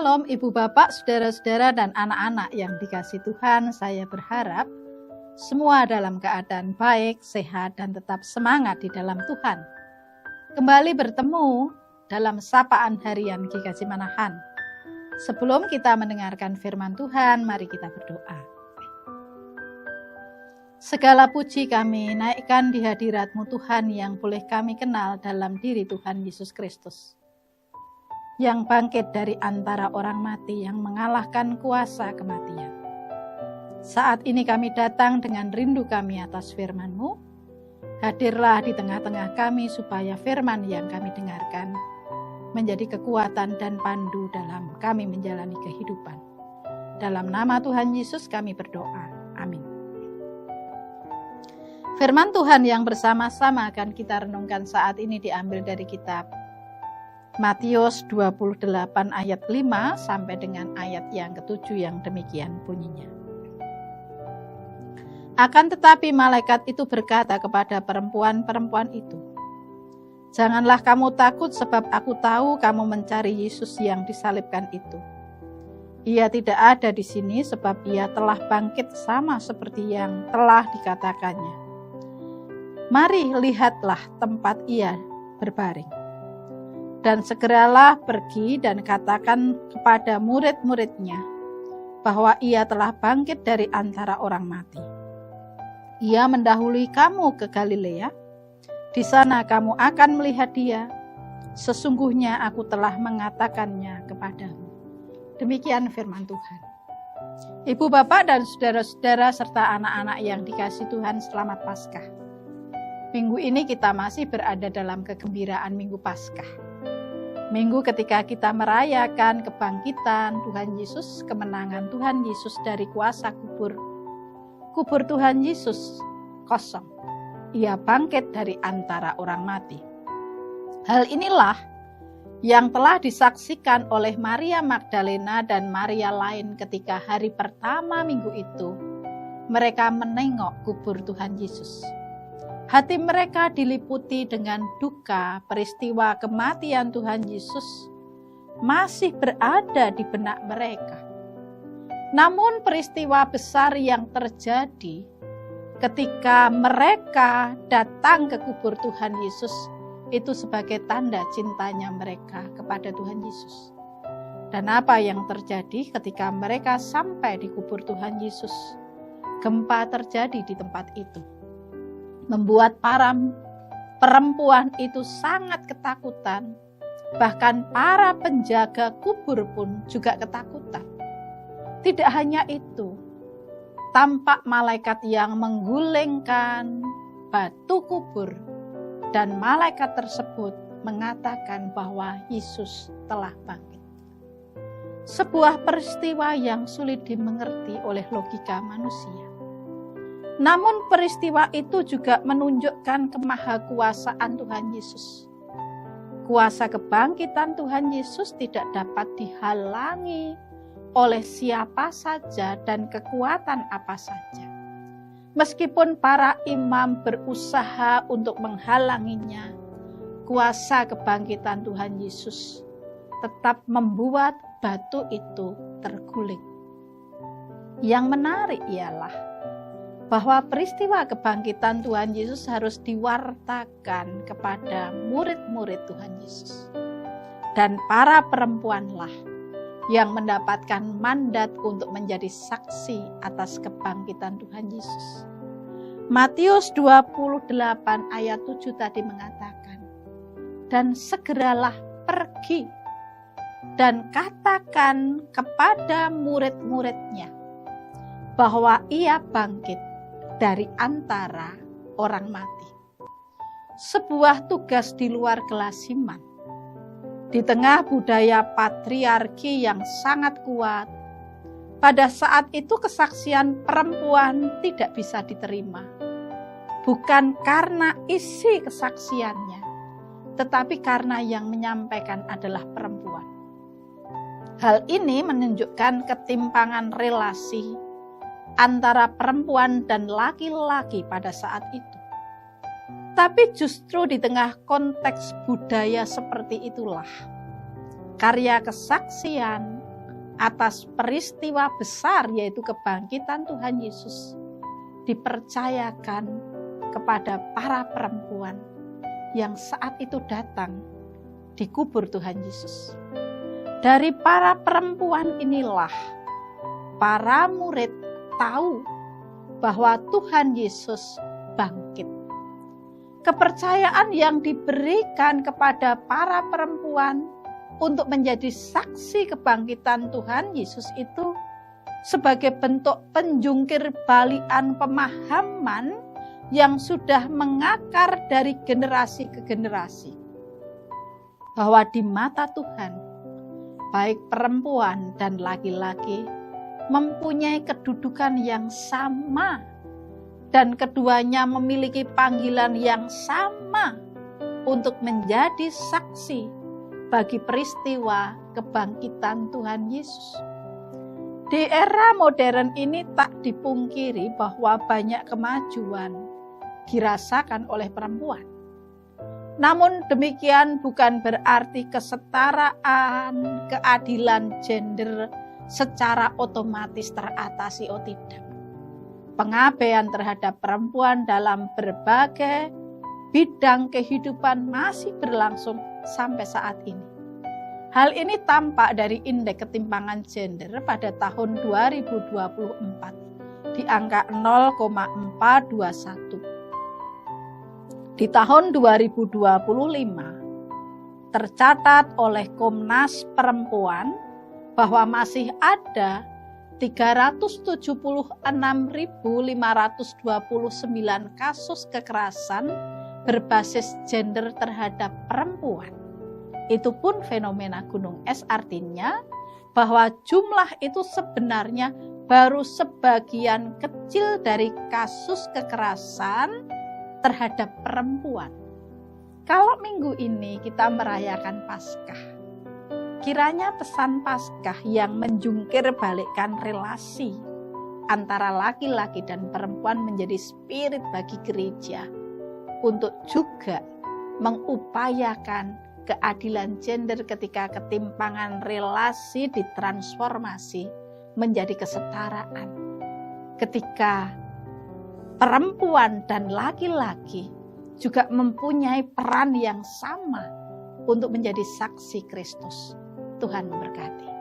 Shalom Ibu Bapak, Saudara-saudara dan anak-anak yang dikasihi Tuhan. Saya berharap semua dalam keadaan baik, sehat dan tetap semangat di dalam Tuhan. Kembali bertemu dalam sapaan harian GKJ Manahan. Sebelum kita mendengarkan firman Tuhan, mari kita berdoa. Segala puji kami naikkan di hadirat-Mu Tuhan yang boleh kami kenal dalam diri Tuhan Yesus Kristus, yang bangkit dari antara orang mati, yang mengalahkan kuasa kematian. Saat ini kami datang dengan rindu kami atas firman-Mu. Hadirlah di tengah-tengah kami supaya firman yang kami dengarkan menjadi kekuatan dan pandu dalam kami menjalani kehidupan. Dalam nama Tuhan Yesus kami berdoa. Amin. Firman Tuhan yang bersama-sama akan kita renungkan saat ini diambil dari kitab Matius 28 ayat 5 sampai dengan ayat yang ke-7 yang demikian bunyinya. Akan tetapi malaikat itu berkata kepada perempuan-perempuan itu, "Janganlah kamu takut, sebab aku tahu kamu mencari Yesus yang disalibkan itu. Ia tidak ada di sini, sebab ia telah bangkit sama seperti yang telah dikatakannya. Mari lihatlah tempat ia berbaring. Dan segeralah pergi dan katakan kepada murid-muridnya bahwa ia telah bangkit dari antara orang mati. Ia mendahului kamu ke Galilea. Di sana kamu akan melihat dia. Sesungguhnya aku telah mengatakannya kepadamu." Demikian firman Tuhan. Ibu, Bapak, dan saudara-saudara serta anak-anak yang dikasihi Tuhan, selamat Paskah. Minggu ini kita masih berada dalam kegembiraan Minggu Paskah. Minggu ketika kita merayakan kebangkitan Tuhan Yesus, kemenangan Tuhan Yesus dari kuasa kubur. Kubur Tuhan Yesus kosong. Ia bangkit dari antara orang mati. Hal inilah yang telah disaksikan oleh Maria Magdalena dan Maria lain ketika hari pertama minggu itu mereka menengok kubur Tuhan Yesus. Hati mereka diliputi dengan duka, peristiwa kematian Tuhan Yesus masih berada di benak mereka. Namun peristiwa besar yang terjadi ketika mereka datang ke kubur Tuhan Yesus itu sebagai tanda cintanya mereka kepada Tuhan Yesus. Dan apa yang terjadi ketika mereka sampai di kubur Tuhan Yesus? Gempa terjadi di tempat itu, membuat para perempuan itu sangat ketakutan. Bahkan para penjaga kubur pun juga ketakutan. Tidak hanya itu, tampak malaikat yang menggulingkan batu kubur, dan malaikat tersebut mengatakan bahwa Yesus telah bangkit. Sebuah peristiwa yang sulit dimengerti oleh logika manusia. Namun peristiwa itu juga menunjukkan kemahakuasaan Tuhan Yesus. Kuasa kebangkitan Tuhan Yesus tidak dapat dihalangi oleh siapa saja dan kekuatan apa saja. Meskipun para imam berusaha untuk menghalanginya, kuasa kebangkitan Tuhan Yesus tetap membuat batu itu terguling. Yang menarik ialah bahwa peristiwa kebangkitan Tuhan Yesus harus diwartakan kepada murid-murid Tuhan Yesus. Dan para perempuanlah yang mendapatkan mandat untuk menjadi saksi atas kebangkitan Tuhan Yesus. Matius 28 ayat 7 tadi mengatakan, "Dan segeralah pergi dan katakan kepada murid-muridnya bahwa ia bangkit dari antara orang mati." Sebuah tugas di luar kelasiman. Di tengah budaya patriarki yang sangat kuat, pada saat itu kesaksian perempuan tidak bisa diterima. Bukan karena isi kesaksiannya, tetapi karena yang menyampaikan adalah perempuan. Hal ini menunjukkan ketimpangan relasi antara perempuan dan laki-laki pada saat itu. Tapi justru di tengah konteks budaya seperti itulah karya kesaksian atas peristiwa besar yaitu kebangkitan Tuhan Yesus dipercayakan kepada para perempuan yang saat itu datang di kubur Tuhan Yesus. Dari para perempuan inilah para murid tahu bahwa Tuhan Yesus bangkit. Kepercayaan yang diberikan kepada para perempuan untuk menjadi saksi kebangkitan Tuhan Yesus itu sebagai bentuk penjungkir balikan pemahaman yang sudah mengakar dari generasi ke generasi. Bahwa di mata Tuhan, baik perempuan dan laki-laki mempunyai kedudukan yang sama dan keduanya memiliki panggilan yang sama untuk menjadi saksi bagi peristiwa kebangkitan Tuhan Yesus. Di era modern ini tak dipungkiri bahwa banyak kemajuan dirasakan oleh perempuan. Namun demikian bukan berarti kesetaraan, keadilan gender secara otomatis teratasi, oh tidak. Pengabaian terhadap perempuan dalam berbagai bidang kehidupan masih berlangsung sampai saat ini. Hal ini tampak dari indeks ketimpangan gender pada tahun 2024 di angka 0,421. Di tahun 2025 tercatat oleh Komnas Perempuan bahwa masih ada 376.529 kasus kekerasan berbasis gender terhadap perempuan. Itu pun fenomena gunung es, artinya bahwa jumlah itu sebenarnya baru sebagian kecil dari kasus kekerasan terhadap perempuan. Kalau minggu ini kita merayakan Paskah, kiranya pesan Paskah yang menjungkir balikkan relasi antara laki-laki dan perempuan menjadi spirit bagi gereja untuk juga mengupayakan keadilan gender ketika ketimpangan relasi ditransformasi menjadi kesetaraan. Ketika perempuan dan laki-laki juga mempunyai peran yang sama untuk menjadi saksi Kristus. Tuhan memberkati.